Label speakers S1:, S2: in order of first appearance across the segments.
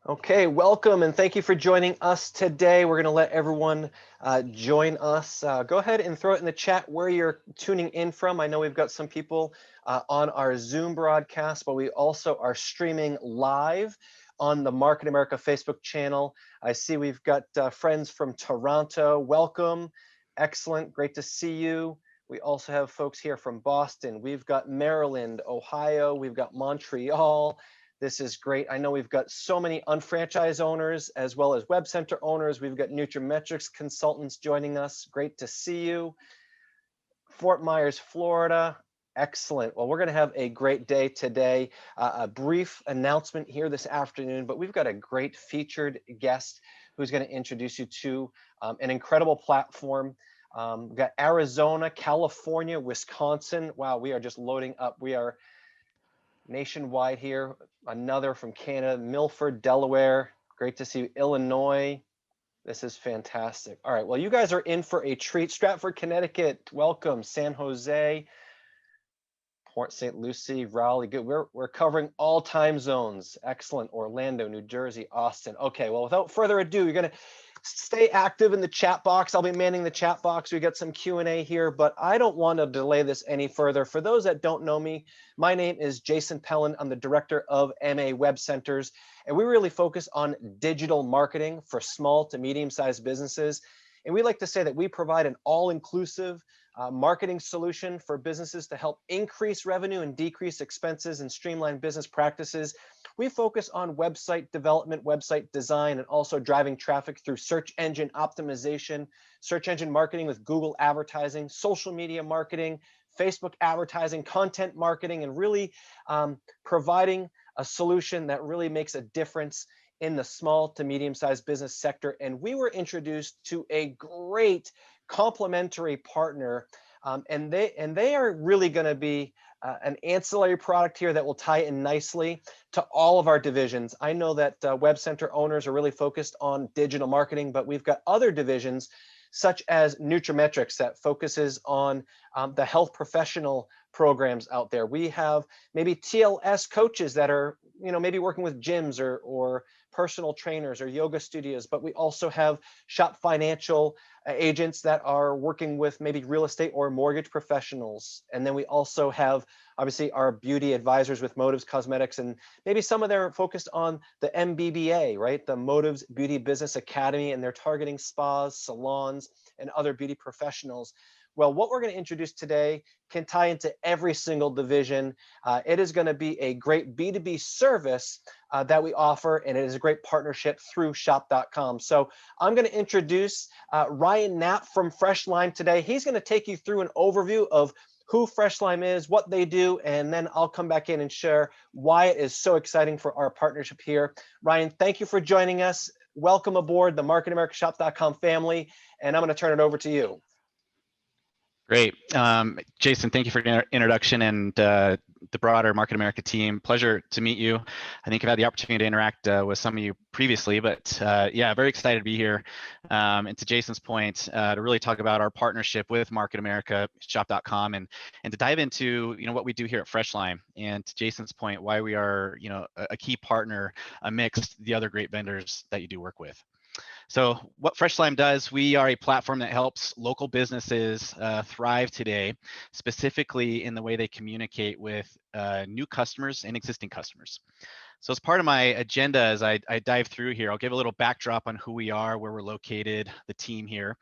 S1: Okay, welcome and thank you for joining us today. We're going to let everyone join us. Go ahead and throw it in the chat where you're tuning in from. I know we've got some people on our Zoom broadcast, but we also are streaming live on the Market America Facebook channel. I see we've got friends from Toronto. Welcome. Excellent. Great to see you. We also have folks here from Boston. We've got Maryland, Ohio. We've got Montreal. This is great. I know we've got so many unfranchised owners as well as web center owners. We've got Nutrimetrics consultants joining us. Great to see you. Fort Myers, Florida. Excellent. Well, we're going to have a great day today. A brief announcement here this afternoon, but we've got a great featured guest who's going to introduce you to an incredible platform. We've got Arizona, California, Wisconsin. Wow, we are just loading up. We are nationwide here. Another from Canada, Milford, Delaware. Great to see you. Illinois. This is fantastic. All right, well, you guys are in for a treat. Stratford, Connecticut, welcome. San Jose, Port St. Lucie, Raleigh. Good. We're covering all time zones. Excellent. Orlando, New Jersey, Austin. Okay, well, without further ado, you're going to stay active in the chat box. I'll be manning the chat box. We got some Q&A here, but I don't want to delay this any further. For those that don't know me, my name is Jason Pelland. I'm the director of MA Web Centers, and we really focus on digital marketing for small to medium-sized businesses. And we like to say that we provide an all-inclusive marketing solution for businesses to help increase revenue and decrease expenses and streamline business practices. We focus on website development, website design, and also driving traffic through search engine optimization, search engine marketing with Google advertising, social media marketing, Facebook advertising, content marketing, and really providing a solution that really makes a difference in the small to medium-sized business sector. And we were introduced to a great complementary partner, and they are really going to be an ancillary product here that will tie in nicely to all of our divisions. I know that web center owners are really focused on digital marketing, but we've got other divisions such as Nutrimetrics that focuses on the health professional programs out there. We have maybe TLS coaches that are, maybe working with gyms or personal trainers or yoga studios, but we also have shop financial agents that are working with maybe real estate or mortgage professionals. And then we also have obviously our beauty advisors with Motives Cosmetics, and maybe some of them are focused on the MBBA, right? The Motives Beauty Business Academy, and they're targeting spas, salons, and other beauty professionals. Well, what we're going to introduce today can tie into every single division. It is going to be a great B2B service that we offer, and it is a great partnership through shop.com. So I'm going to introduce Ryan Knapp from FreshLime today. He's going to take you through an overview of who FreshLime is, what they do, and then I'll come back in and share why it is so exciting for our partnership here. Ryan, thank you for joining us. Welcome aboard the MarketAmericaShop.com family, and I'm going to turn it over to you.
S2: Great. Jason, thank you for the introduction and the broader Market America team. Pleasure to meet you. I think I've had the opportunity to interact with some of you previously, but yeah, very excited to be here. And to Jason's point, to really talk about our partnership with Market America Shop.com and to dive into what we do here at FreshLime, and to Jason's point, why we are a key partner amidst the other great vendors that you do work with. So what FreshLime does, we are a platform that helps local businesses thrive today, specifically in the way they communicate with new customers and existing customers. So as part of my agenda, as I dive through here, I'll give a little backdrop on who we are, where we're located, the team here,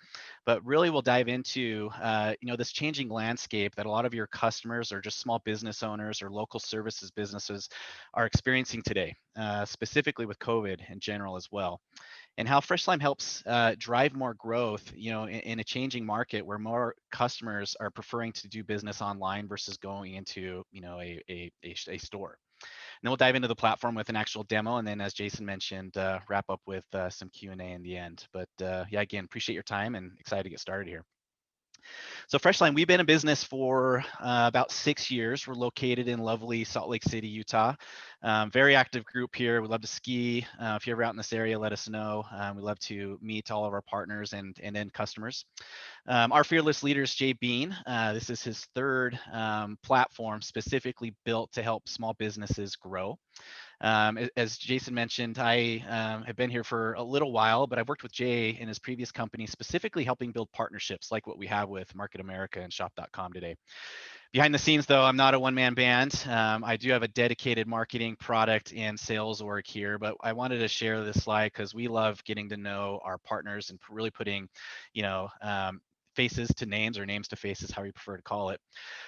S2: but really we'll dive into this changing landscape that a lot of your customers or just small business owners or local services businesses are experiencing today, specifically with COVID in general as well, and how FreshLime helps drive more growth, in a changing market where more customers are preferring to do business online versus going into, a store. And then we'll dive into the platform with an actual demo, and then, as Jason mentioned, wrap up with some Q&A in the end. But yeah, again, appreciate your time and excited to get started here. So FreshLime, we've been in business for about 6 years. We're located in lovely Salt Lake City, Utah. Very active group here. We love to ski. If you're ever out in this area, let us know. We love to meet all of our partners and end customers. Our fearless leader is Jay Bean. This is his third platform specifically built to help small businesses grow. As Jason mentioned, I have been here for a little while, but I've worked with Jay in his previous company, specifically helping build partnerships like what we have with Market America and Shop.com today. Behind the scenes, though, I'm not a one-man band. I do have a dedicated marketing, product, and sales org here, but I wanted to share this slide because we love getting to know our partners and really putting, faces to names or names to faces, how you prefer to call it.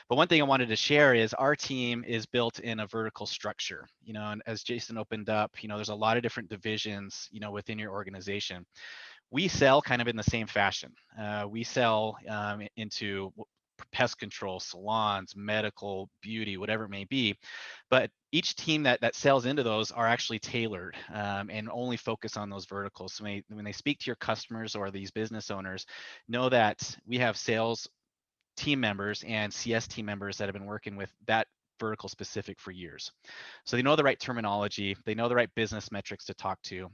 S2: But one thing I wanted to share is our team is built in a vertical structure, and as Jason opened up, there's a lot of different divisions, within your organization. We sell kind of in the same fashion. We sell into pest control, salons, medical, beauty, whatever it may be. But each team that sells into those are actually tailored and only focus on those verticals. So when they speak to your customers or these business owners, know that we have sales team members and CS team members that have been working with that vertical specific for years. So they know the right terminology, they know the right business metrics to talk to.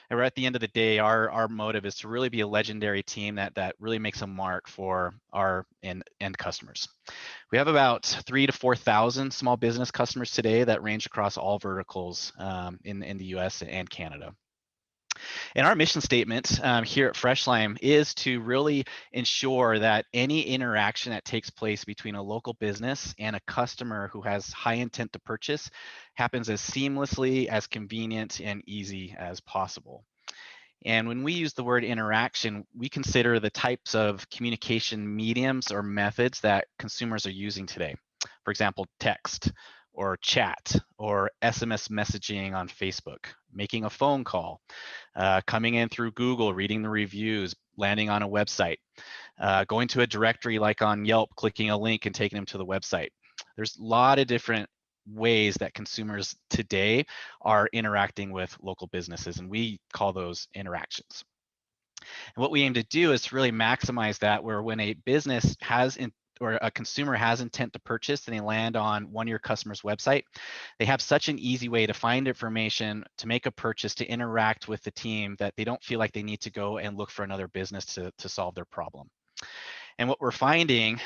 S2: And we're at the end of the day, our motive is to really be a legendary team that really makes a mark for our end customers. We have about 3,000 to 4,000 small business customers today that range across all verticals in the US and Canada. And our mission statement here at FreshLime is to really ensure that any interaction that takes place between a local business and a customer who has high intent to purchase happens as seamlessly, as convenient, and easy as possible. And when we use the word interaction, we consider the types of communication mediums or methods that consumers are using today. For example, text or chat or SMS messaging on Facebook, making a phone call, coming in through Google, reading the reviews, landing on a website, going to a directory like on Yelp, clicking a link and taking them to the website. There's a lot of different ways that consumers today are interacting with local businesses, and we call those interactions. And what we aim to do is to really maximize that, where when a business has or a consumer has intent to purchase and they land on one of your customers' website, they have such an easy way to find information, to make a purchase, to interact with the team, that they don't feel like they need to go and look for another business to solve their problem. And what we're finding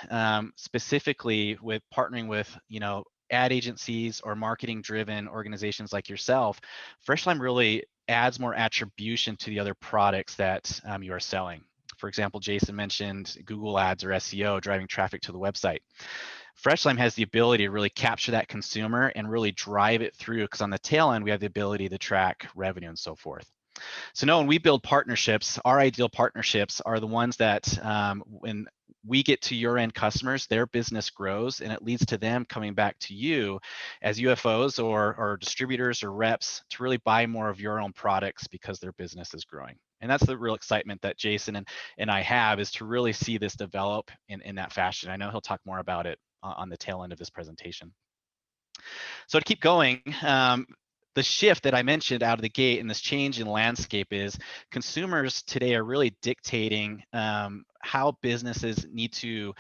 S2: specifically with partnering with, ad agencies or marketing driven organizations like yourself, FreshLime really adds more attribution to the other products that you are selling. For example, Jason mentioned Google ads or SEO driving traffic to the website. FreshLime has the ability to really capture that consumer and really drive it through, because on the tail end, we have the ability to track revenue and so forth. So no, when we build partnerships, our ideal partnerships are the ones that when we get to your end customers, their business grows and it leads to them coming back to you as UFOs or distributors or reps to really buy more of your own products because their business is growing. And that's the real excitement that Jason and I have, is to really see this develop in that fashion. I know he'll talk more about it on the tail end of this presentation. So to keep going, the shift that I mentioned out of the gate and this change in landscape is consumers today are really dictating how businesses need to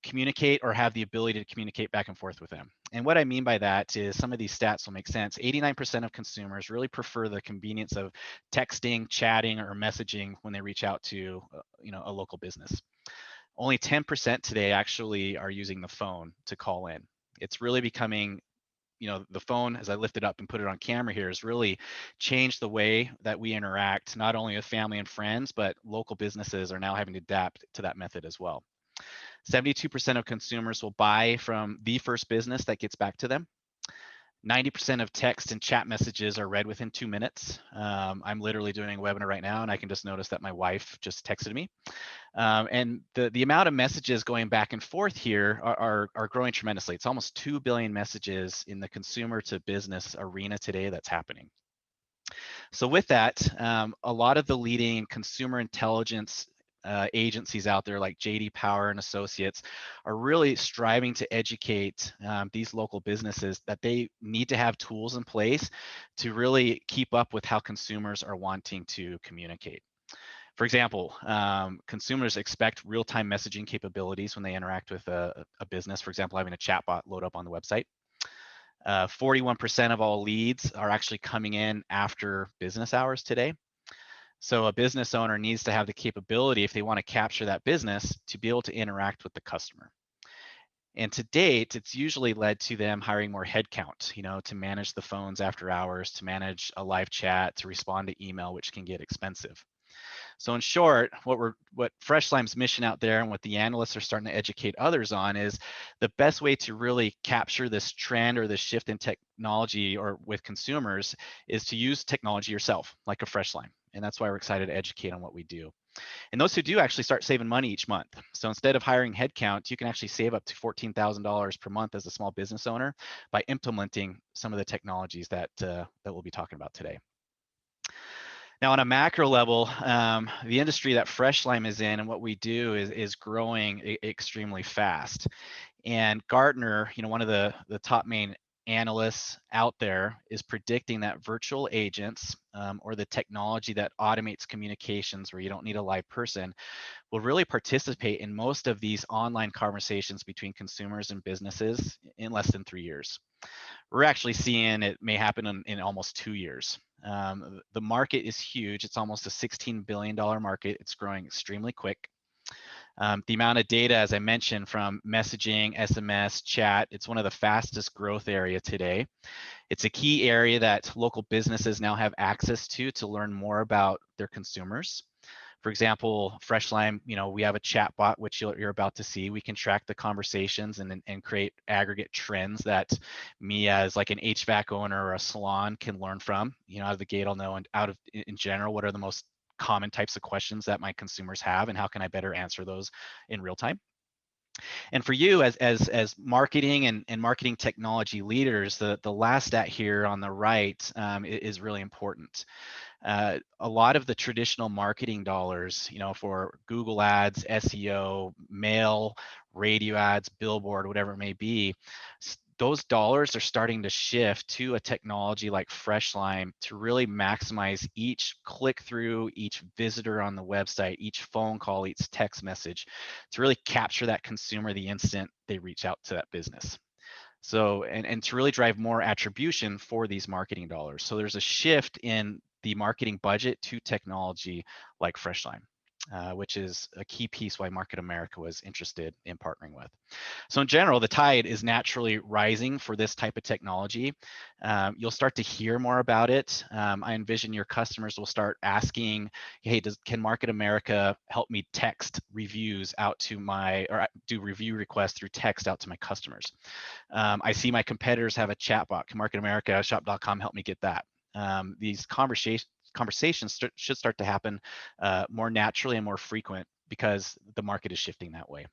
S2: communicate or have the ability to communicate back and forth with them. And what I mean by that is, some of these stats will make sense. 89% of consumers really prefer the convenience of texting, chatting, or messaging when they reach out to a local business. Only 10% today actually are using the phone to call in. It's really becoming, the phone, as I lift it up and put it on camera here, has really changed the way that we interact, not only with family and friends, but local businesses are now having to adapt to that method as well. 72% of consumers will buy from the first business that gets back to them. 90% of text and chat messages are read within 2 minutes. I'm literally doing a webinar right now, and I can just notice that my wife just texted me. And the amount of messages going back and forth here are growing tremendously. It's almost 2 billion messages in the consumer to business arena today that's happening. So with that, a lot of the leading consumer intelligence agencies out there like JD Power and Associates are really striving to educate these local businesses that they need to have tools in place to really keep up with how consumers are wanting to communicate. For example, consumers expect real-time messaging capabilities when they interact with a business, for example, having a chatbot load up on the website. 41% of all leads are actually coming in after business hours today. So a business owner needs to have the capability, if they want to capture that business, to be able to interact with the customer. And to date, it's usually led to them hiring more headcount, to manage the phones after hours, to manage a live chat, to respond to email, which can get expensive. So in short, what FreshLime's mission out there and what the analysts are starting to educate others on is the best way to really capture this trend or this shift in technology or with consumers is to use technology yourself, like a FreshLime. And that's why we're excited to educate on what we do. And those who do actually start saving money each month. So instead of hiring headcount, you can actually save up to $14,000 per month as a small business owner by implementing some of the technologies that we'll be talking about today. Now, on a macro level, the industry that FreshLime is in and what we do is growing extremely fast. And Gartner, one of the top main analysts out there, is predicting that virtual agents or the technology that automates communications where you don't need a live person will really participate in most of these online conversations between consumers and businesses in less than 3 years. We're actually seeing it may happen in almost 2 years. The market is huge. It's almost a $16 billion market. It's growing extremely quick. The amount of data, as I mentioned, from messaging, SMS, chat, it's one of the fastest growth area today. It's a key area that local businesses now have access to learn more about their consumers. For example, FreshLime, we have a chat bot, which you're about to see. We can track the conversations and create aggregate trends that me as like an HVAC owner or a salon can learn from. Out of the gate, I'll know and out of in general, what are the most common types of questions that my consumers have and how can I better answer those in real time. And for you as marketing and marketing technology leaders, the last stat here on the right is really important. A lot of the traditional marketing dollars, for Google ads, SEO, mail, radio ads, billboard, whatever it may be, those dollars are starting to shift to a technology like FreshLime to really maximize each click through, each visitor on the website, each phone call, each text message, to really capture that consumer the instant they reach out to that business. So, and to really drive more attribution for these marketing dollars. So there's a shift in the marketing budget to technology like FreshLime, which is a key piece why Market America was interested in partnering with. So in general, the tide is naturally rising for this type of technology. You'll start to hear more about it. I envision your customers will start asking, hey, can Market America help me text reviews out to or do review requests through text out to my customers? I see my competitors have a chatbot. Can Market America, shop.com help me get that? These conversations should start to happen more naturally and more frequent because the market is shifting that way.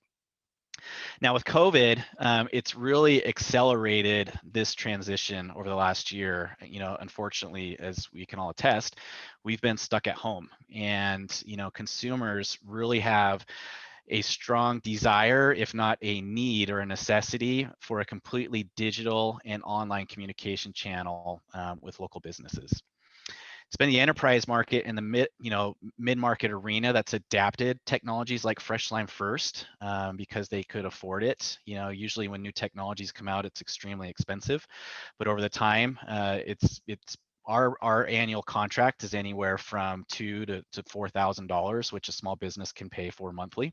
S2: Now with COVID, it's really accelerated this transition over the last year. Unfortunately, as we can all attest, we've been stuck at home, and consumers really have a strong desire, if not a need or a necessity, for a completely digital and online communication channel with local businesses. It's been the enterprise market and the mid-market arena that's adapted technologies like FreshLime first because they could afford it. Usually when new technologies come out, it's extremely expensive, but over the time, it's our annual contract is anywhere from $2,000 to $4,000, which a small business can pay for monthly.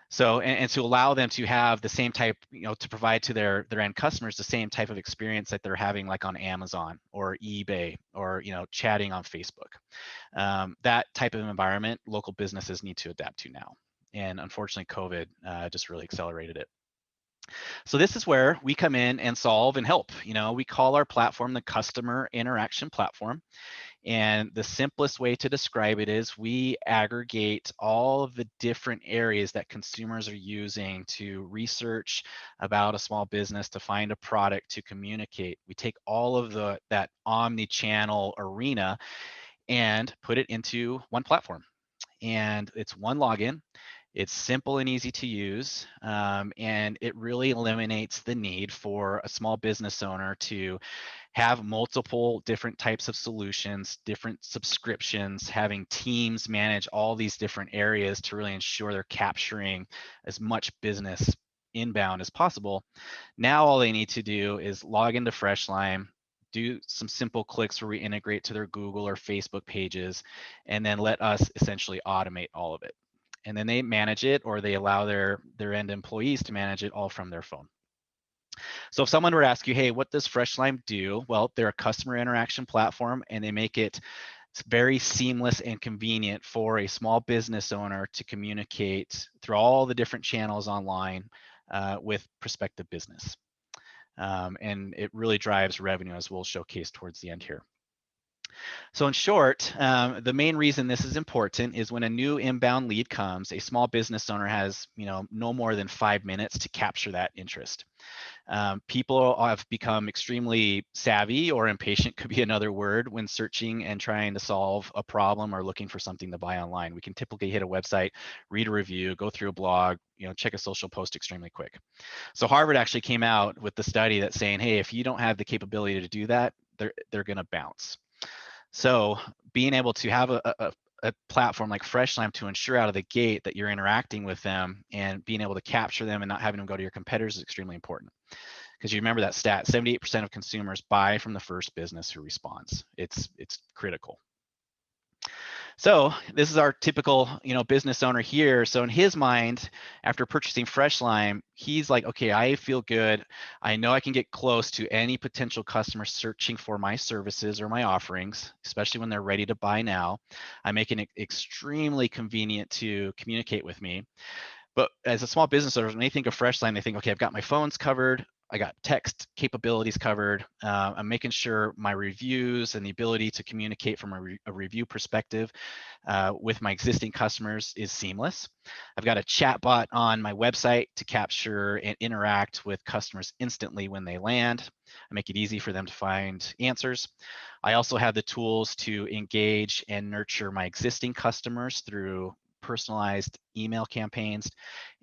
S2: So, and to allow them to have the same type, to provide to their end customers the same type of experience that they're having like on Amazon or eBay or, chatting on Facebook. That type of environment, local businesses need to adapt to now. And unfortunately, COVID just really accelerated it. So this is where we come in and solve and help. We call our platform the customer interaction platform. And the simplest way to describe it is we aggregate all of the different areas that consumers are using to research about a small business, to find a product, to communicate. We take all of that omni-channel arena and put it into one platform. And it's one login. It's simple and easy to use, and it really eliminates the need for a small business owner to have multiple different types of solutions, different subscriptions, having teams manage all these different areas to really ensure they're capturing as much business inbound as possible. Now all they need to do is log into FreshLime, do some simple clicks where we integrate to their Google or Facebook pages, and then let us essentially automate all of it. and then they manage it, or they allow their end employees to manage it all from their phone. So if someone were to ask you, hey, what does FreshLime do? Well, they're a customer interaction platform, and they make it very seamless and convenient for a small business owner to communicate through all the different channels online with prospective business. And it really drives revenue, as we'll showcase towards the end here. So in short, the main reason this is important is when a new inbound lead comes, a small business owner has, no more than 5 minutes to capture that interest. People have become extremely savvy, or impatient could be another word, when searching and trying to solve a problem or looking for something to buy online. We can typically hit a website, read a review, go through a blog, check a social post extremely quick. So Harvard actually came out with the study that's saying, hey, if you don't have the capability to do that, they're going to bounce. So being able to have a platform like FreshLime to ensure out of the gate that you're interacting with them and being able to capture them and not having them go to your competitors is extremely important. Because you remember that stat, 78% of consumers buy from the first business who responds. It's critical. So this is our typical, business owner here. So in his mind, after purchasing FreshLime, he's like, okay, I feel good. I know I can get close to any potential customer searching for my services or my offerings, especially when they're ready to buy now. I'm making it extremely convenient to communicate with me. But as a small business owner, when they think of FreshLine, they think, okay, I've got my phones covered. I got text capabilities covered. I'm making sure my reviews and the ability to communicate from a review perspective with my existing customers is seamless. I've got a chat bot on my website to capture and interact with customers instantly when they land. I make it easy for them to find answers. I also have the tools to engage and nurture my existing customers through personalized email campaigns,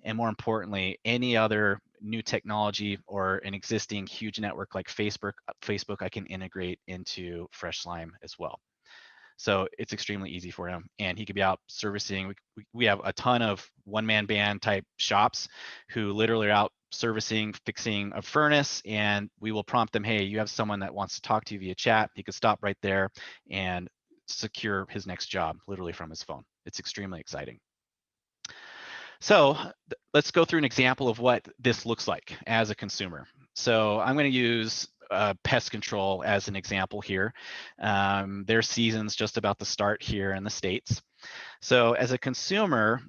S2: and more importantly, any other new technology or an existing huge network like Facebook, I can integrate into FreshLime as well. So it's extremely easy for him, and he could be out servicing. We have a ton of one-man band type shops who literally are out servicing, fixing a furnace, and we will prompt them, hey, you have someone that wants to talk to you via chat. He could stop right there and secure his next job literally from his phone. It's extremely exciting. So let's go through an example of what this looks like as a consumer. So I'm going to use pest control as an example here. Their season's just about to start here in the States. So as a consumer,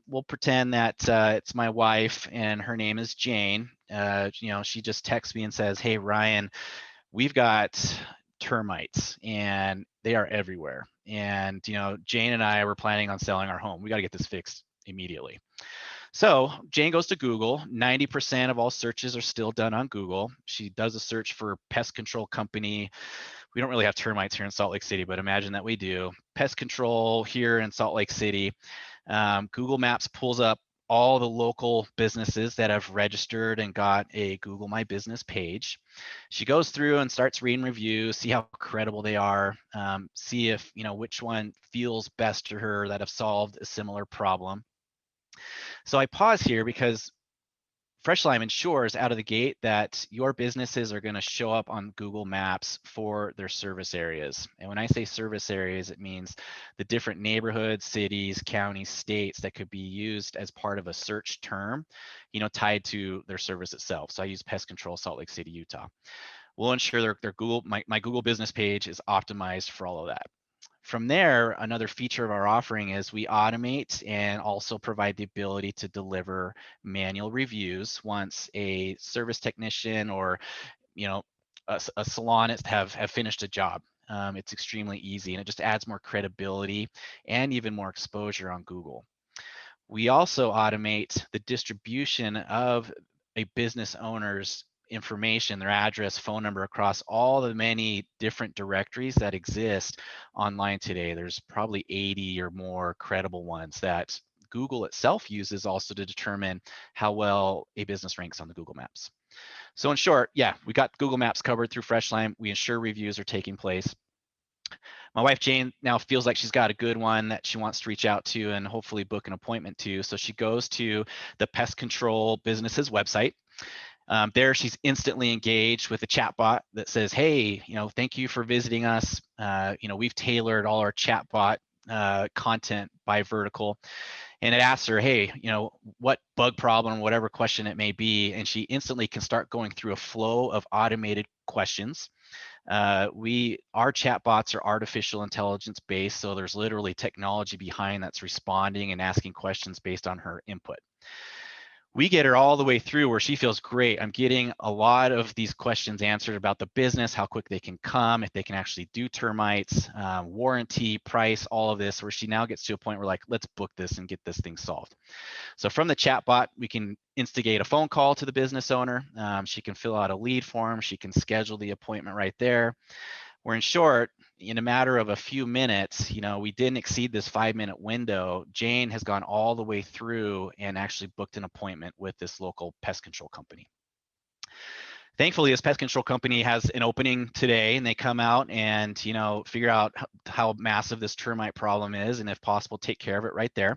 S2: we'll pretend that it's my wife and her name is Jane. She just texts me and says, hey, Ryan, we've got termites and they are everywhere. And, Jane and I were planning on selling our home. We got to get this fixed immediately. So Jane goes to Google. 90% of all searches are still done on Google. She does a search for pest control company. We don't really have termites here in Salt Lake City, but imagine that we do. Pest control here in Salt Lake City. Google Maps pulls up all the local businesses that have registered and got a Google My Business page. She goes through and starts reading reviews, see how credible they are, see if, which one feels best to her that have solved a similar problem. So I pause here because FreshLime ensures out of the gate that your businesses are going to show up on Google Maps for their service areas. And when I say service areas, it means the different neighborhoods, cities, counties, states that could be used as part of a search term, tied to their service itself. So I use pest control Salt Lake City, Utah. We'll ensure their Google, my Google business page is optimized for all of that. From there, another feature of our offering is we automate and also provide the ability to deliver manual reviews once a service technician or a salonist have finished a job. It's extremely easy, and it just adds more credibility and even more exposure on Google. We also automate the distribution of a business owner's information, their address, phone number, across all the many different directories that exist online today. There's probably 80 or more credible ones that Google itself uses also to determine how well a business ranks on the Google Maps. So in short, yeah, we got Google Maps covered through FreshLime. We ensure reviews are taking place. My wife Jane now feels like she's got a good one that she wants to reach out to and hopefully book an appointment to. So she goes to the pest control business's website. There she's instantly engaged with a chatbot that says, hey, thank you for visiting us. We've tailored all our chatbot content by vertical. and it asks her, hey, what bug problem, whatever question it may be, and she instantly can start going through a flow of automated questions. Our chatbots are artificial intelligence based, so there's literally technology behind that's responding and asking questions based on her input. We get her all the way through where she feels great. I'm getting a lot of these questions answered about the business, how quick they can come, if they can actually do termites, warranty, price, all of this, where she now gets to a point where like, let's book this and get this thing solved. So from the chatbot, we can instigate a phone call to the business owner. She can fill out a lead form. She can schedule the appointment right there. Where in short, in a matter of a few minutes, we didn't exceed this 5-minute window. Jane has gone all the way through and actually booked an appointment with this local pest control company. Thankfully, this pest control company has an opening today, and they come out and figure out how massive this termite problem is, and if possible, take care of it right there.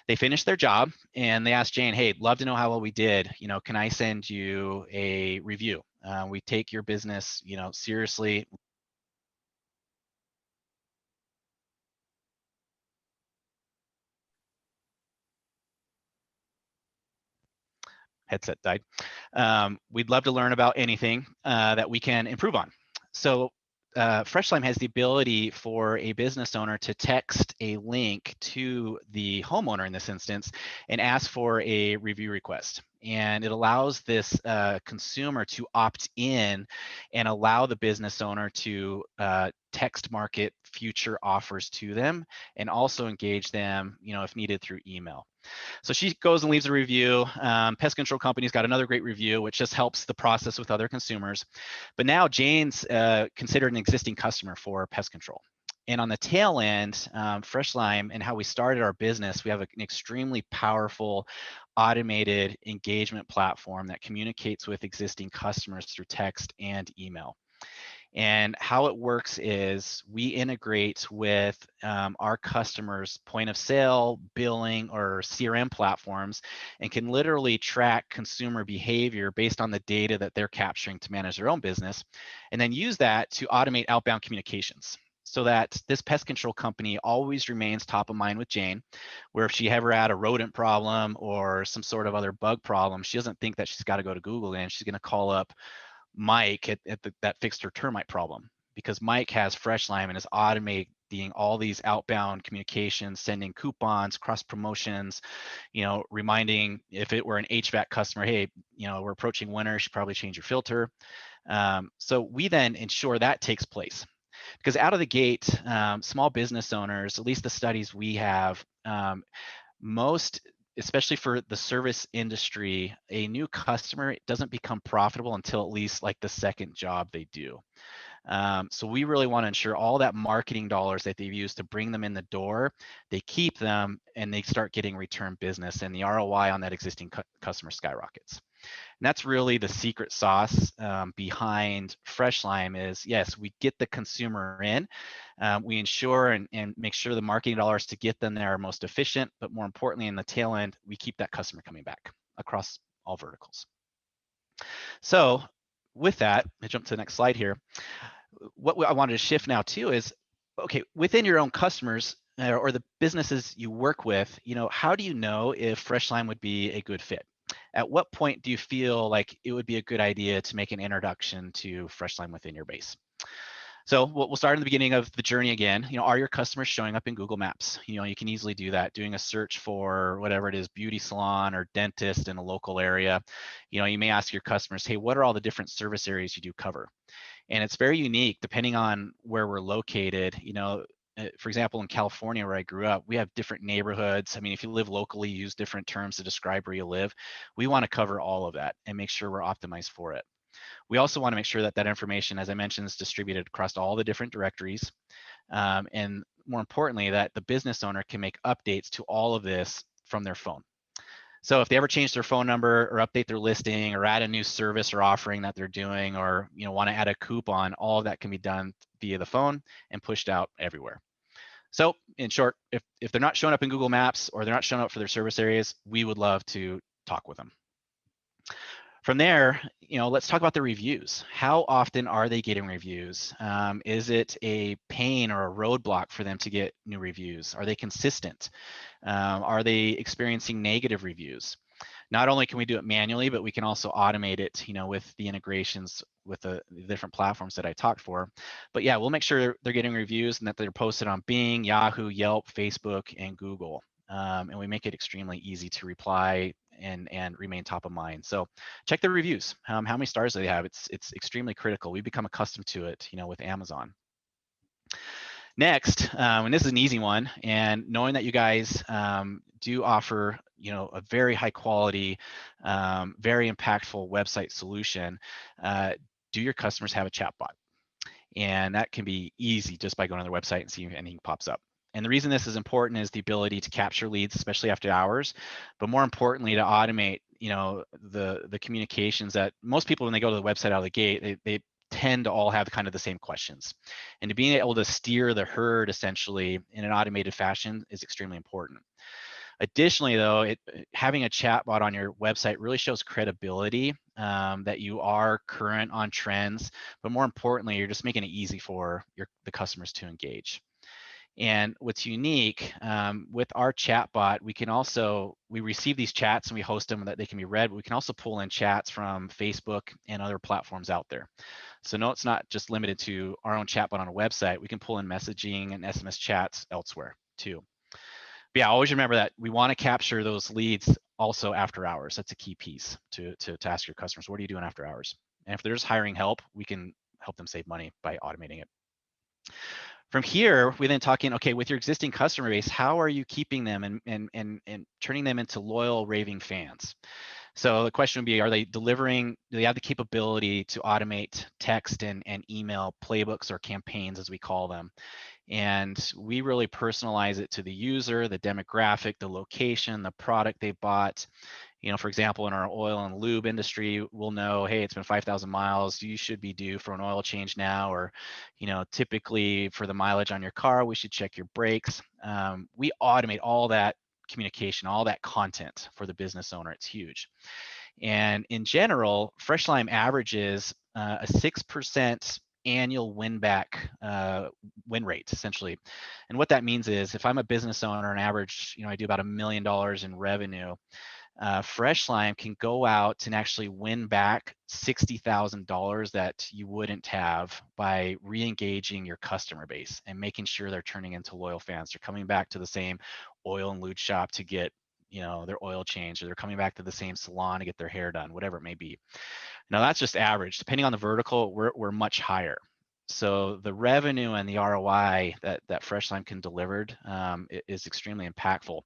S2: They finish their job and they ask Jane, hey, love to know how well we did. Can I send you a review? We take your business, seriously. Headset died. We'd love to learn about anything that we can improve on. So FreshLime has the ability for a business owner to text a link to the homeowner in this instance and ask for a review request. And it allows this consumer to opt in and allow the business owner to text market future offers to them and also engage them, if needed, through email. So she goes and leaves a review. Pest control company's got another great review, which just helps the process with other consumers. But now Jane's considered an existing customer for pest control. And on the tail end, FreshLime and how we started our business, we have an extremely powerful automated engagement platform that communicates with existing customers through text and email. And how it works is we integrate with our customers' point of sale, billing, or CRM platforms, and can literally track consumer behavior based on the data that they're capturing to manage their own business, and then use that to automate outbound communications, so that this pest control company always remains top of mind with Jane, where if she ever had a rodent problem or some sort of other bug problem, she doesn't think that she's got to go to Google and she's going to call up Mike that fixed her termite problem, because Mike has FreshLime and is automating all these outbound communications, sending coupons, cross promotions, reminding if it were an HVAC customer, hey, we're approaching winter, you should probably change your filter. So we then ensure that takes place. Because out of the gate, small business owners, at least the studies we have, most, especially for the service industry, a new customer doesn't become profitable until at least like the second job they do. So we really want to ensure all that marketing dollars that they've used to bring them in the door, they keep them and they start getting return business, and the ROI on that existing customer skyrockets. And that's really the secret sauce behind FreshLime is, yes, we get the consumer in, we ensure and make sure the marketing dollars to get them there are most efficient, but more importantly, in the tail end, we keep that customer coming back across all verticals. So with that, I jump to the next slide here. What I wanted to shift now too is, okay, within your own customers or the businesses you work with, how do you know if FreshLime would be a good fit? At what point do you feel like it would be a good idea to make an introduction to FreshLime within your base? So we'll start in the beginning of the journey again. Are your customers showing up in Google Maps? You can easily do that, doing a search for whatever it is, beauty salon or dentist in a local area. You may ask your customers, hey, what are all the different service areas you do cover? And it's very unique depending on where we're located. For example, in California, where I grew up, we have different neighborhoods. I mean, if you live locally, you use different terms to describe where you live. We want to cover all of that and make sure we're optimized for it. We also want to make sure that that information, as I mentioned, is distributed across all the different directories. And more importantly, that the business owner can make updates to all of this from their phone. So if they ever change their phone number or update their listing or add a new service or offering that they're doing, or want to add a coupon, all of that can be done via the phone and pushed out everywhere. So in short, if they're not showing up in Google Maps or they're not showing up for their service areas, we would love to talk with them. From there, let's talk about the reviews. How often are they getting reviews? Is it a pain or a roadblock for them to get new reviews? Are they consistent? Are they experiencing negative reviews? Not only can we do it manually, but we can also automate it, with the integrations with the different platforms that I talked for. But yeah, we'll make sure they're getting reviews and that they're posted on Bing, Yahoo, Yelp, Facebook, and Google. And we make it extremely easy to reply and remain top of mind. So check the reviews. How many stars do they have? It's extremely critical. We've become accustomed to it, with Amazon. Next, and this is an easy one, and knowing that you guys do offer, a very high quality, very impactful website solution, do your customers have a chatbot? And that can be easy just by going on their website and seeing if anything pops up. And the reason this is important is the ability to capture leads, especially after hours, but more importantly, to automate, the communications that most people, when they go to the website out of the gate, they tend to all have kind of the same questions. And to being able to steer the herd essentially in an automated fashion is extremely important. Additionally, though, having a chatbot on your website really shows credibility, that you are current on trends, but more importantly, you're just making it easy for the customers to engage. And what's unique, with our chatbot, we receive these chats and we host them that they can be read, but we can also pull in chats from Facebook and other platforms out there. So no, it's not just limited to our own chatbot on a website. We can pull in messaging and SMS chats elsewhere too. But yeah, always remember that we want to capture those leads also after hours. That's a key piece to ask your customers, what are you doing after hours? And if they're just hiring help, we can help them save money by automating it. From here, we then talking, okay, with your existing customer base, how are you keeping them and turning them into loyal raving fans? So the question would be, are they delivering, do they have the capability to automate text and email playbooks or campaigns, as we call them? And we really personalize it to the user, the demographic, the location, the product they bought. For example, in our oil and lube industry, we'll know, hey, it's been 5,000 miles. You should be due for an oil change now. Or, typically for the mileage on your car, we should check your brakes. We automate all that communication, all that content for the business owner. It's huge. And in general, FreshLime averages a 6% annual win rate, essentially. And what that means is, if I'm a business owner, an average, I do about $1 million in revenue, FreshLime can go out and actually win back $60,000 that you wouldn't have by re-engaging your customer base and making sure they're turning into loyal fans. They're coming back to the same oil and lube shop to get, their oil changed, or they're coming back to the same salon to get their hair done, whatever it may be. Now that's just average. Depending on the vertical, we're much higher. So the revenue and the ROI that FreshLime can deliver is extremely impactful,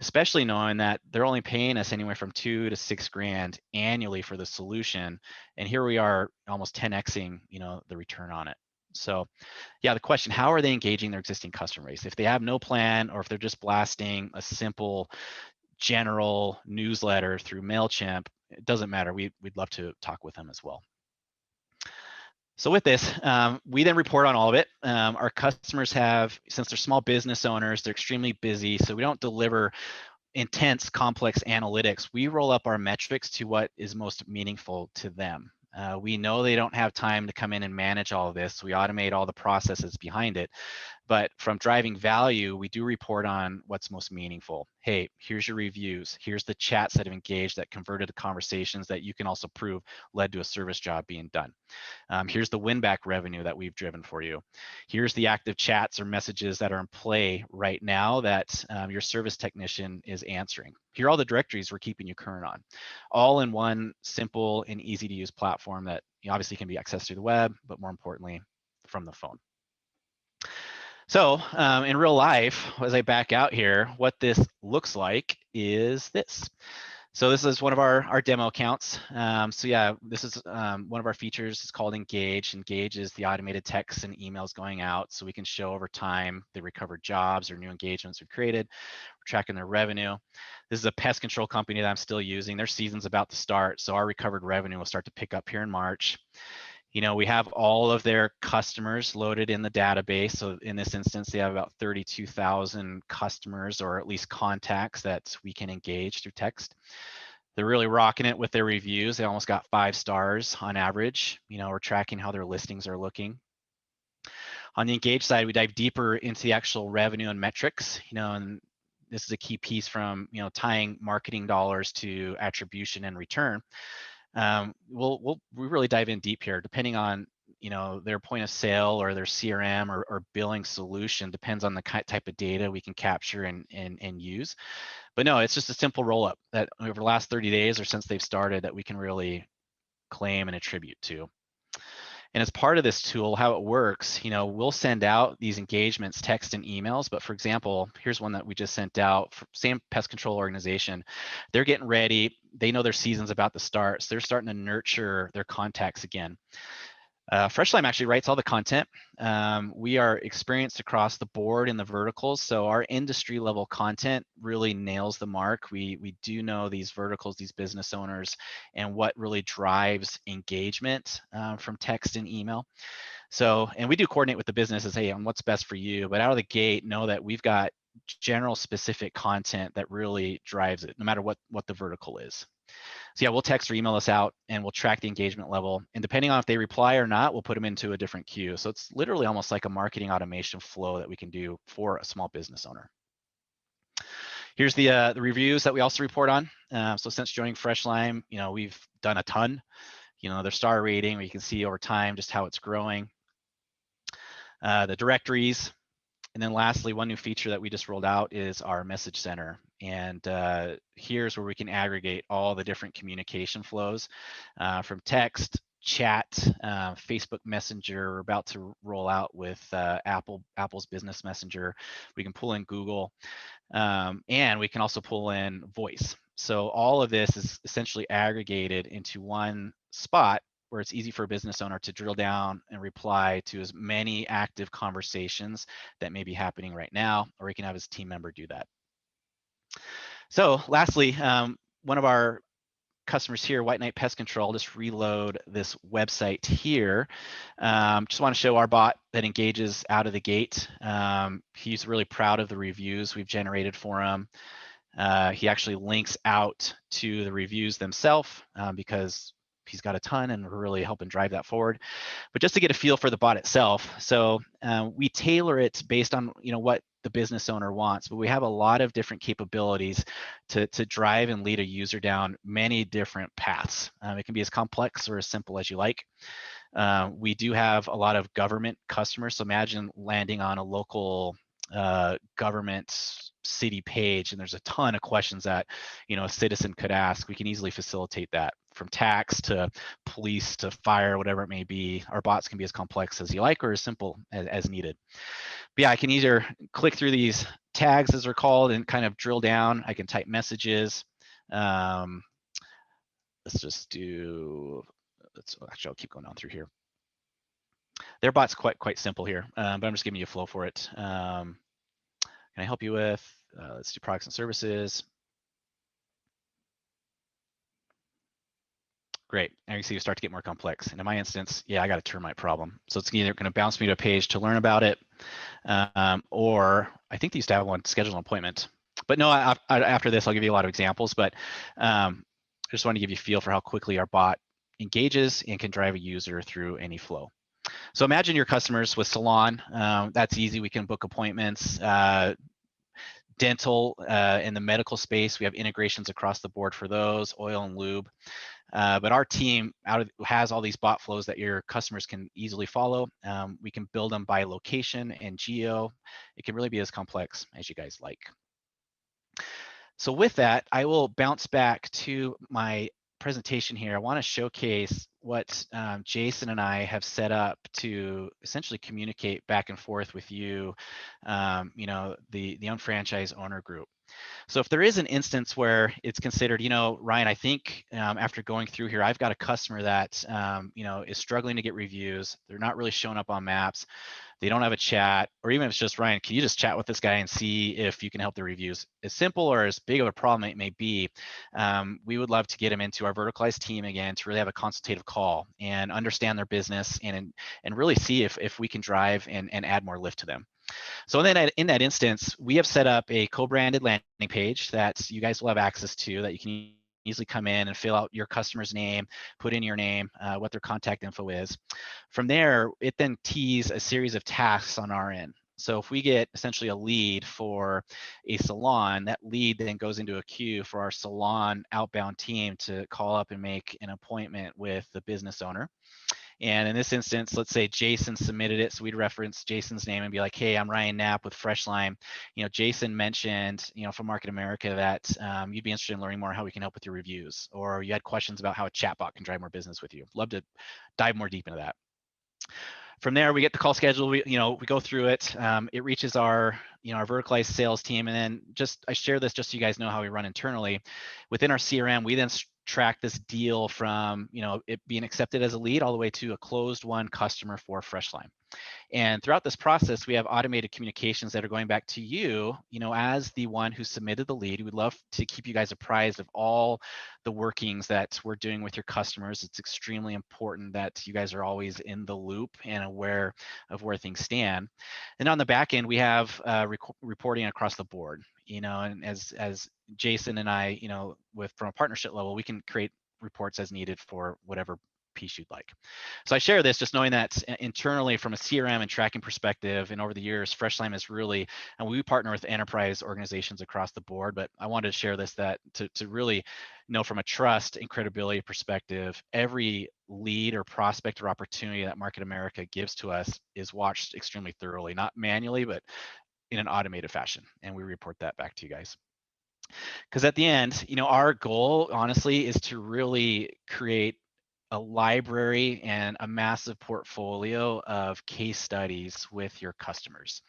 S2: especially knowing that they're only paying us anywhere from $2,000 to $6,000 annually for the solution, and here we are almost 10xing, the return on it. So, yeah, the question: how are they engaging their existing customer base? If they have no plan, or if they're just blasting a simple general newsletter through MailChimp, it doesn't matter. We'd love to talk with them as well. So with this, we then report on all of it. Our customers have, since they're small business owners, they're extremely busy, so we don't deliver intense, complex analytics. We roll up our metrics to what is most meaningful to them. We know they don't have time to come in and manage all of this, so we automate all the processes behind it. But from driving value, we do report on what's most meaningful. Hey, here's your reviews. Here's the chats that have engaged, that converted to conversations that you can also prove led to a service job being done. Here's the win-back revenue that we've driven for you. Here's the active chats or messages that are in play right now that your service technician is answering. Here are all the directories we're keeping you current on, all in one simple and easy to use platform that obviously can be accessed through the web, but more importantly, from the phone. So in real life, as I back out here, what this looks like is this. So this is one of our demo accounts. So yeah, this is one of our features. It's called Engage. Engage is the automated texts and emails going out, so we can show over time the recovered jobs or new engagements we've created. We're tracking their revenue. This is a pest control company that I'm still using. Their season's about to start, so our recovered revenue will start to pick up here in March. We have all of their customers loaded in the database. So in this instance, they have about 32,000 customers, or at least contacts, that we can engage through text. They're really rocking it with their reviews. They almost got 5 stars on average. We're tracking how their listings are looking. On the engage side, we dive deeper into the actual revenue and metrics, and this is a key piece from, tying marketing dollars to attribution and return. We really dive in deep here, depending on, their point of sale or their CRM or billing solution, depends on the type of data we can capture and use. But no, it's just a simple roll up that over the last 30 days or since they've started that we can really claim and attribute to. And as part of this tool, how it works, we'll send out these engagements, text and emails. But for example, here's one that we just sent out, same pest control organization. They're getting ready. They know their season's about to start. So they're starting to nurture their contacts again. FreshLime actually writes all the content. We are experienced across the board in the verticals, so our industry level content really nails the mark. We do know these verticals, these business owners, and what really drives engagement from text and email. So, and we do coordinate with the businesses, hey, on what's best for you, but out of the gate, know that we've got general specific content that really drives it, no matter what the vertical is. So yeah, we'll text or email us out and we'll track the engagement level. And depending on if they reply or not, we'll put them into a different queue. So it's literally almost like a marketing automation flow that we can do for a small business owner. Here's the reviews that we also report on. So since joining FreshLime, we've done a ton. Their star rating, we can see over time just how it's growing. The directories. And then lastly, one new feature that we just rolled out is our message center. And here's where we can aggregate all the different communication flows from text, chat, Facebook Messenger. We're about to roll out with Apple's Business Messenger. We can pull in Google, and we can also pull in voice. So all of this is essentially aggregated into one spot where it's easy for a business owner to drill down and reply to as many active conversations that may be happening right now, or he can have his team member do that. So lastly, one of our customers here, White Knight Pest Control, just reload this website here. Just want to show our bot that engages out of the gate. He's really proud of the reviews we've generated for him. He actually links out to the reviews themselves because he's got a ton and we're really helping drive that forward. But just to get a feel for the bot itself, so we tailor it based on what the business owner wants, but we have a lot of different capabilities to drive and lead a user down many different paths. It can be as complex or as simple as you like. We do have a lot of government customers, so imagine landing on a local government city page and there's a ton of questions that a citizen could ask. We can easily facilitate that, from tax to police to fire, whatever it may be. Our bots can be as complex as you like or as simple as needed. But yeah, I can either click through these tags, as they're called, and kind of drill down. I can type messages. Let's just do, actually I'll keep going on through here. Their bot's quite simple here, but I'm just giving you a flow for it. Can I help you with, let's do products and services. Great, and you can see you start to get more complex. And in my instance, yeah, I got a termite problem. So it's either gonna bounce me to a page to learn about it, or I think they used to have one, schedule an appointment. But no, after this, I'll give you a lot of examples, but I just want to give you a feel for how quickly our bot engages and can drive a user through any flow. So imagine your customers with salon. That's easy. We can book appointments. Dental in the medical space, we have integrations across the board for those, oil and lube. But our team has all these bot flows that your customers can easily follow. We can build them by location and geo. It can really be as complex as you guys like. So with that, I will bounce back to my presentation here. I want to showcase what Jason and I have set up to essentially communicate back and forth with you, the unfranchised owner group. So if there is an instance where it's considered, Ryan, I think after going through here, I've got a customer that, is struggling to get reviews. They're not really showing up on maps. They don't have a chat, or even if it's just, Ryan, can you just chat with this guy and see if you can help the reviews? As simple or as big of a problem it may be, we would love to get them into our verticalized team again to really have a consultative call and understand their business and really see if we can drive and add more lift to them. So then in that instance, we have set up a co-branded landing page that you guys will have access to that you can easily come in and fill out your customer's name, put in your name, what their contact info is. From there, it then tees a series of tasks on our end. So if we get essentially a lead for a salon, that lead then goes into a queue for our salon outbound team to call up and make an appointment with the business owner. And in this instance, let's say Jason submitted it. So we'd reference Jason's name and be like, hey, I'm Ryan Knapp with FreshLime. Jason mentioned, from Market America that you'd be interested in learning more how we can help with your reviews, or you had questions about how a chatbot can drive more business with you. Love to dive more deep into that. From there, we get the call schedule. We go through it. It reaches our verticalized sales team, and then I share this just so you guys know how we run internally. Within our CRM, we then track this deal from it being accepted as a lead all the way to a closed won customer for FreshLime. And throughout this process, we have automated communications that are going back to you, as the one who submitted the lead. We'd love to keep you guys apprised of all the workings that we're doing with your customers. It's extremely important that you guys are always in the loop and aware of where things stand. And on the back end, we have reporting across the board, and as Jason and I, from a partnership level, we can create reports as needed for whatever piece you'd like. So I share this just knowing that internally from a CRM and tracking perspective, and over the years, FreshLime is really, and we partner with enterprise organizations across the board, but I wanted to share this that to really know from a trust and credibility perspective, every lead or prospect or opportunity that Market America gives to us is watched extremely thoroughly, not manually, but in an automated fashion. And we report that back to you guys. Because at the end, our goal, honestly, is to really create a library and a massive portfolio of case studies with your customers.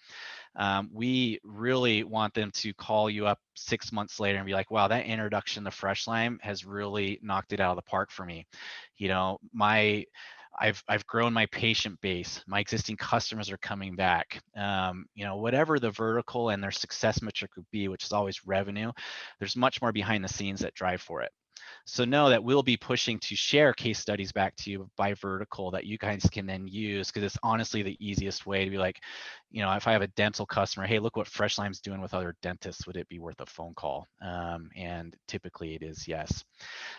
S2: We really want them to call you up 6 months later and be like, wow, that introduction to FreshLime has really knocked it out of the park for me. I've grown my patient base. My existing customers are coming back. Whatever the vertical and their success metric would be, which is always revenue, there's much more behind the scenes that drive for it. So know that we'll be pushing to share case studies back to you by vertical that you guys can then use, because it's honestly the easiest way to be like, if I have a dental customer, hey, look what FreshLime's doing with other dentists. Would it be worth a phone call? And typically it is yes.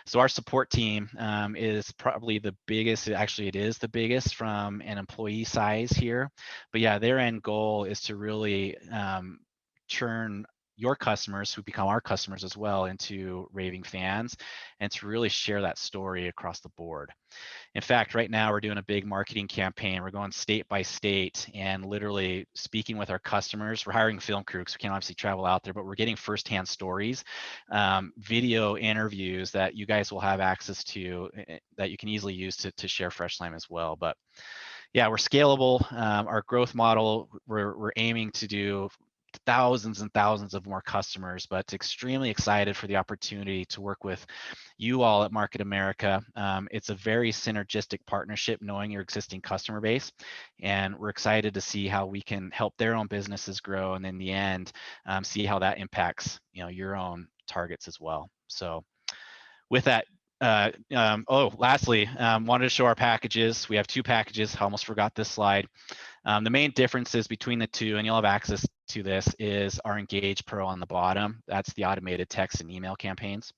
S2: So our support team is probably the biggest. Actually, it is the biggest from an employee size here. But yeah, their end goal is to really turn your customers, who become our customers as well, into raving fans, and to really share that story across the board. In fact, right now we're doing a big marketing campaign. We're going state by state and literally speaking with our customers. We're hiring film crew because we can't obviously travel out there, but we're getting firsthand stories, video interviews that you guys will have access to, that you can easily use to share FreshLime as well. But yeah, we're scalable. Our growth model, we're aiming to do thousands and thousands of more customers, but extremely excited for the opportunity to work with you all at Market America. It's a very synergistic partnership, knowing your existing customer base, and we're excited to see how we can help their own businesses grow, and in the end, see how that impacts your own targets as well. So with that, lastly, wanted to show our packages. We have 2 packages. I almost forgot this slide. The main differences between the two, and you'll have access to this, is our Engage Pro on the bottom. That's the automated text and email campaigns.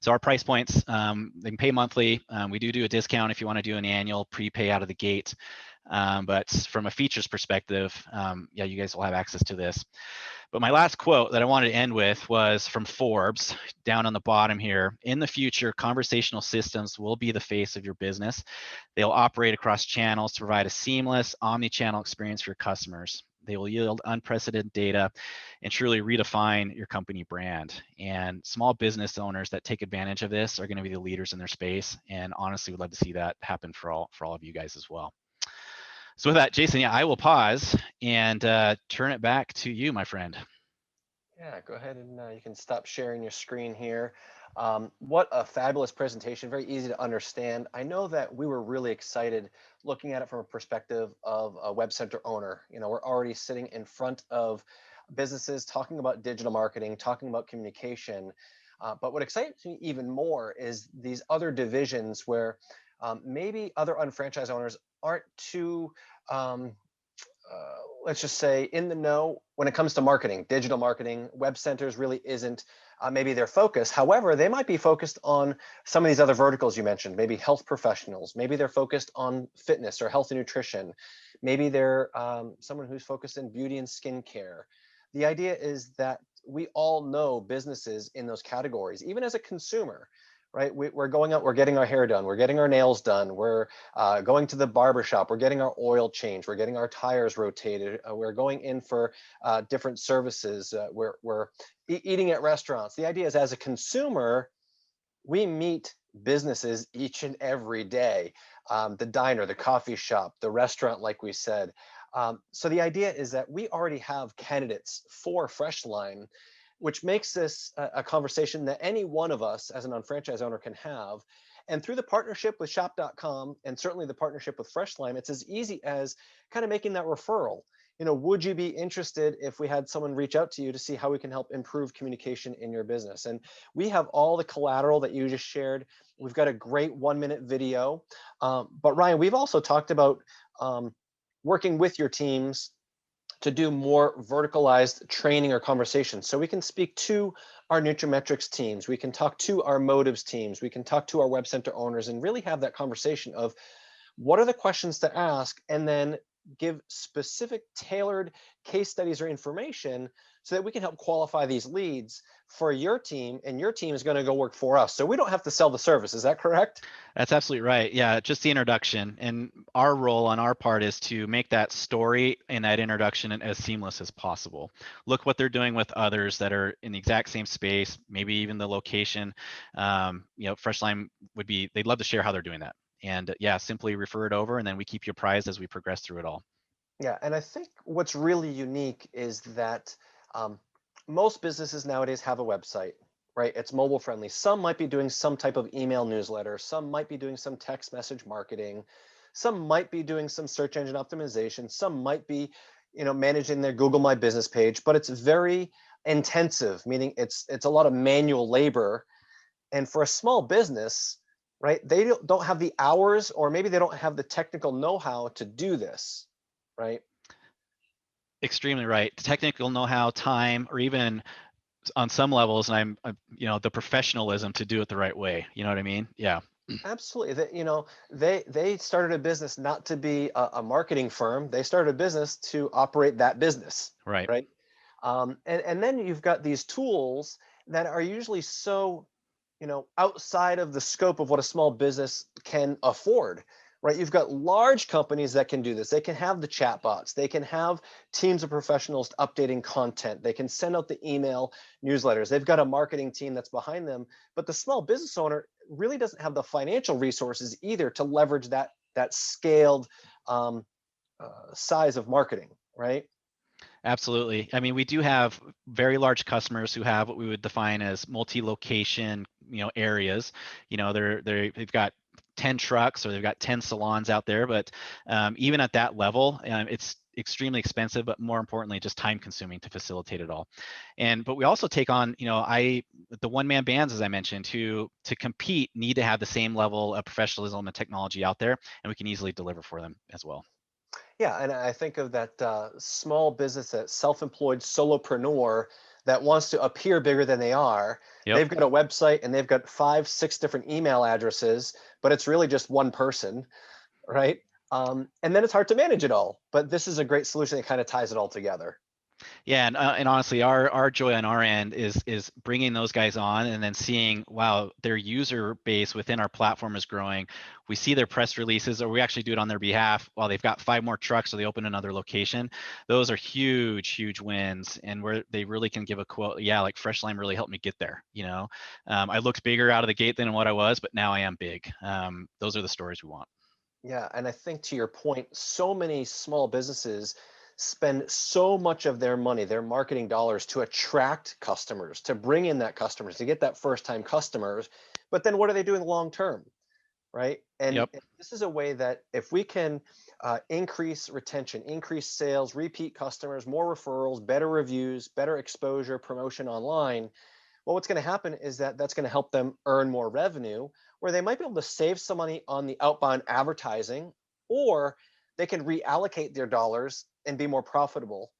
S2: So our price points, they can pay monthly. We do a discount if you want to do an annual prepay out of the gate. But from a features perspective, yeah, you guys will have access to this. But my last quote that I wanted to end with was from Forbes, down on the bottom here. In the future, conversational systems will be the face of your business. They'll operate across channels to provide a seamless omni-channel experience for your customers. They will yield unprecedented data and truly redefine your company brand. And small business owners that take advantage of this are going to be the leaders in their space. And honestly, would love to see that happen for all of you guys as well. So with that, Jason, yeah, I will pause and turn it back to you, my friend.
S1: Yeah, go ahead and you can stop sharing your screen here. What a fabulous presentation, very easy to understand. I know that we were really excited looking at it from a perspective of a web center owner. We're already sitting in front of businesses talking about digital marketing, talking about communication. But what excites me even more is these other divisions where maybe other unfranchised owners aren't too let's just say, in the know when it comes to marketing, digital marketing. Web centers really isn't maybe their focus. However, they might be focused on some of these other verticals you mentioned, maybe health professionals, maybe they're focused on fitness or health and nutrition, maybe they're someone who's focused in beauty and skincare. The idea is that we all know businesses in those categories, even as a consumer, right? We're going out, we're getting our hair done, we're getting our nails done, we're going to the barber shop, we're getting our oil changed, we're getting our tires rotated, we're going in for different services, we're eating at restaurants. The idea is, as a consumer, we meet businesses each and every day, the diner, the coffee shop, the restaurant, like we said. So the idea is that we already have candidates for FreshLime, which makes this a conversation that any one of us as an unfranchised owner can have. And through the partnership with shop.com, and certainly the partnership with FreshLime, it's as easy as kind of making that referral. Would you be interested if we had someone reach out to you to see how we can help improve communication in your business? And we have all the collateral that you just shared. We've got a great 1-minute video. But Ryan, we've also talked about working with your teams to do more verticalized training or conversations. So we can speak to our Nutrimetrics teams, we can talk to our motives teams, we can talk to our web center owners and really have that conversation of what are the questions to ask, and then give specific tailored case studies or information so that we can help qualify these leads for your team, and your team is going to go work for us. So we don't have to sell the service. Is that correct?
S2: That's absolutely right. Yeah, just the introduction. And our role on our part is to make that story and that introduction as seamless as possible. Look what they're doing with others that are in the exact same space, maybe even the location. FreshLime they'd love to share how they're doing that. And yeah, simply refer it over, and then we keep you apprised as we progress through it all.
S1: Yeah, and I think what's really unique is that most businesses nowadays have a website, right? It's mobile friendly. Some might be doing some type of email newsletter. Some might be doing some text message marketing. Some might be doing some search engine optimization. Some might be, managing their Google My Business page. But it's very intensive, meaning it's a lot of manual labor. And for a small business, right, they don't have the hours, or maybe they don't have the technical know-how to do this, right?
S2: Extremely right. Technical know-how, time, or even on some levels, and the professionalism to do it the right way. You know what I mean? Yeah.
S1: Absolutely. They started a business not to be a marketing firm. They started a business to operate that business,
S2: Right.
S1: right? And then you've got these tools that are usually so, outside of the scope of what a small business can afford, right? You've got large companies that can do this. They can have the chatbots. They can have teams of professionals updating content. They can send out the email newsletters. They've got a marketing team that's behind them. But the small business owner really doesn't have the financial resources either to leverage that scaled size of marketing, right?
S2: Absolutely. I mean, we do have very large customers who have what we would define as multi-location, areas. They've got 10 trucks, or they've got 10 salons out there. But even at that level, it's extremely expensive, but more importantly, just time consuming to facilitate it all. But we also take on, the one-man bands, as I mentioned, who to compete need to have the same level of professionalism and technology out there, and we can easily deliver for them as well.
S1: Yeah, and I think of that small business, that self-employed solopreneur that wants to appear bigger than they are.
S2: Yep.
S1: They've got a website and they've got 5, 6 different email addresses, but it's really just one person, right? And then it's hard to manage it all. But this is a great solution that kind of ties it all together.
S2: Yeah, and honestly, our joy on our end is bringing those guys on and then seeing, wow, their user base within our platform is growing. We see their press releases, or we actually do it on their behalf while they've got 5 more trucks, so they open another location. Those are huge, huge wins, and where they really can give a quote. Yeah, like FreshLime really helped me get there. I looked bigger out of the gate than what I was, but now I am big. Those are the stories we want.
S1: Yeah, and I think to your point, so many small businesses spend so much of their money, their marketing dollars, to attract customers, to bring in that customers, to get that first time customers. But then what are they doing long term, right? And
S2: Yep.
S1: this is a way that if we can increase retention, increase sales, repeat customers, more referrals, better reviews, better exposure, promotion online, well, what's going to happen is that that's going to help them earn more revenue, where they might be able to save some money on the outbound advertising, or they can reallocate their dollars and be more profitable,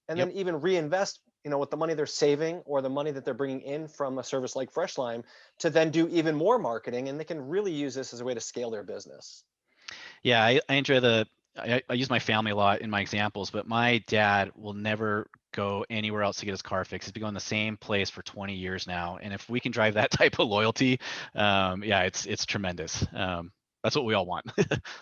S1: and
S2: Yep.
S1: then even reinvest, with the money they're saving or the money that they're bringing in from a service like FreshLime to then do even more marketing, and they can really use this as a way to scale their business.
S2: Yeah, I enjoy I use my family a lot in my examples, but my dad will never go anywhere else to get his car fixed. He's been going the same place for 20 years now, and if we can drive that type of loyalty, yeah, it's tremendous. That's what we all want.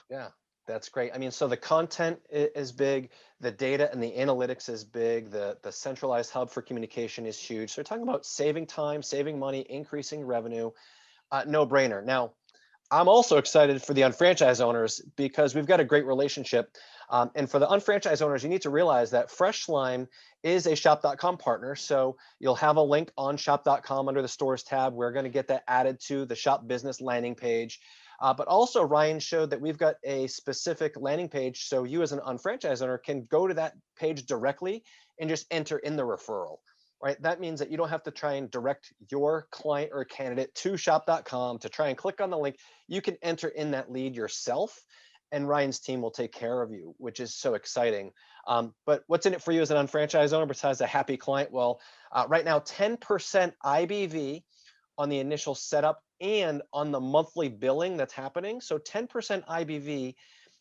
S1: Yeah, that's great. I mean, so the content is big, the data and the analytics is big, the centralized hub for communication is huge. So we're talking about saving time, saving money, increasing revenue, no brainer. Now, I'm also excited for the unfranchised owners because we've got a great relationship. And for the unfranchised owners, you need to realize that FreshLime is a shop.com partner. So you'll have a link on shop.com under the stores tab. We're going to get that added to the shop business landing page. But also, Ryan showed that we've got a specific landing page. So you as an unfranchised owner can go to that page directly and just enter in the referral. Right. That means that you don't have to try and direct your client or candidate to shop.com to try and click on the link. You can enter in that lead yourself, and Ryan's team will take care of you, which is so exciting. But what's in it for you as an unfranchised owner besides a happy client? Well, right now, 10% IBV on the initial setup and on the monthly billing that's happening. So 10% IBV.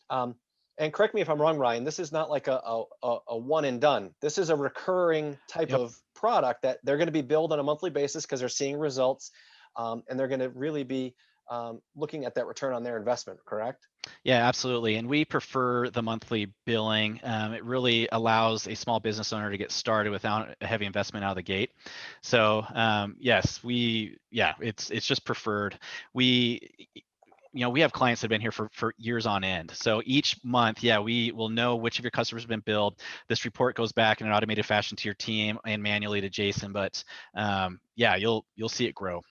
S1: Um, and correct me if I'm wrong, Ryan, this is not like a one and done. This is a recurring type
S2: Yep.
S1: of product that they're going to be billed on a monthly basis because they're seeing results, and they're going to really be looking at that return on their investment, correct?
S2: Yeah, absolutely. And we prefer the monthly billing. It really allows a small business owner to get started without a heavy investment out of the gate. So yes, it's just preferred. We we have clients that have been here for years on end. So each month, yeah, we will know which of your customers have been billed. This report goes back in an automated fashion to your team and manually to Jason. But yeah, you'll see it grow.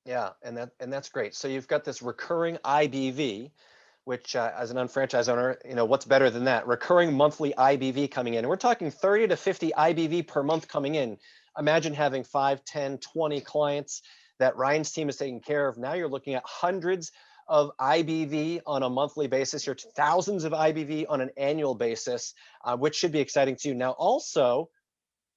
S1: Yeah, and that's great. So you've got this recurring IBV, which as an unfranchised owner, what's better than that? Recurring monthly IBV coming in. And we're talking 30 to 50 IBV per month coming in. Imagine having 5, 10, 20 clients that Ryan's team is taking care of. Now you're looking at hundreds of IBV on a monthly basis. You're thousands of IBV on an annual basis, which should be exciting to you. Now, also,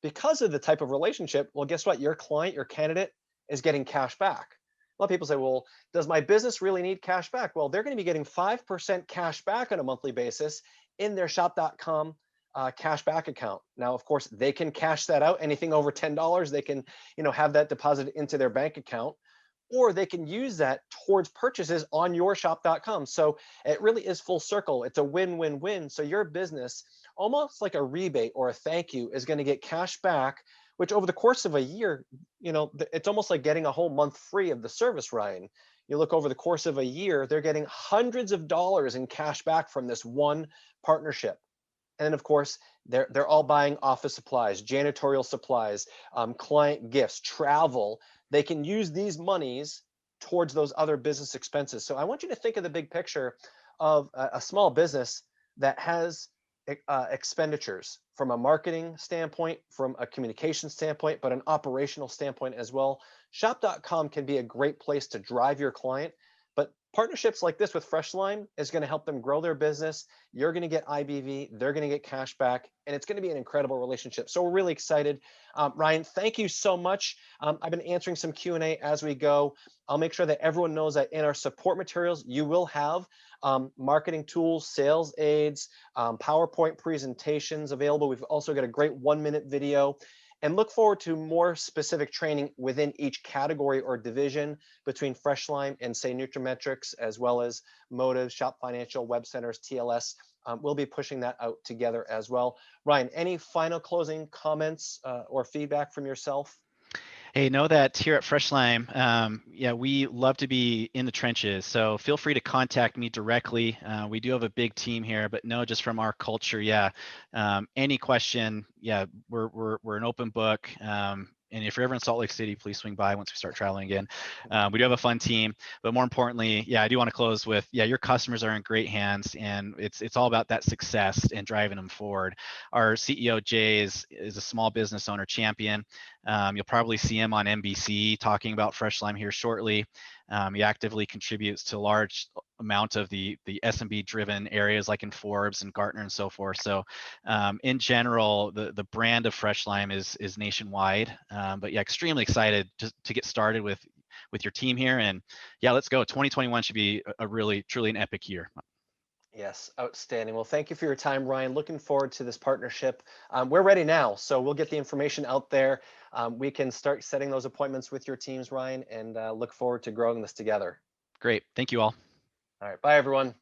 S1: because of the type of relationship, well, guess what? Your client, your candidate is getting cash back. A lot of people say, well, does my business really need cash back? Well, they're going to be getting 5% cash back on a monthly basis in their shop.com cash back account. Now, of course, they can cash that out. Anything over $10, they can, have that deposited into their bank account, or they can use that towards purchases on your shop.com. So it really is full circle. It's a win-win-win. So your business, almost like a rebate or a thank you, is going to get cash back, which over the course of a year, it's almost like getting a whole month free of the service, Ryan. You look over the course of a year, they're getting hundreds of dollars in cash back from this one partnership. And then, of course, they're all buying office supplies, janitorial supplies, client gifts, travel. They can use these monies towards those other business expenses. So I want you to think of the big picture of a small business that has expenditures from a marketing standpoint, from a communication standpoint, but an operational standpoint as well. Shop.com can be a great place to drive your client, but partnerships like this with FreshLime is going to help them grow their business. You're going to get IBV, they're going to get cash back, and it's going to be an incredible relationship. So we're really excited. Ryan, thank you so much. I've been answering some Q&A as we go. I'll make sure that everyone knows that in our support materials, you will have marketing tools, sales aids, PowerPoint presentations available. We've also got a great 1-minute video, and look forward to more specific training within each category or division between FreshLime and, say, Nutrimetrics, as well as Motive, Shop Financial, Web Centers, TLS. We'll be pushing that out together as well. Ryan, any final closing comments or feedback from yourself?
S2: Hey, know that here at FreshLime, yeah, we love to be in the trenches. So feel free to contact me directly. We do have a big team here, but no, just from our culture, yeah. Any question, yeah, we're an open book. And if you're ever in Salt Lake City, please swing by once we start traveling again. We do have a fun team, but more importantly, yeah, I do want to close with, yeah, your customers are in great hands, and it's all about that success and driving them forward. Our CEO Jay is a small business owner champion. You'll probably see him on NBC talking about FreshLime here shortly. He actively contributes to large amount of the SMB driven areas like in Forbes and Gartner and so forth. So in general, the brand of FreshLime is nationwide. But yeah, extremely excited to get started with your team here. And yeah, let's go. 2021 should be a really, truly an epic year.
S1: Yes, outstanding. Well, thank you for your time, Ryan. Looking forward to this partnership. We're ready now, so we'll get the information out there. We can start setting those appointments with your teams, Ryan, and look forward to growing this together.
S2: Great. Thank you all.
S1: All right, bye, everyone.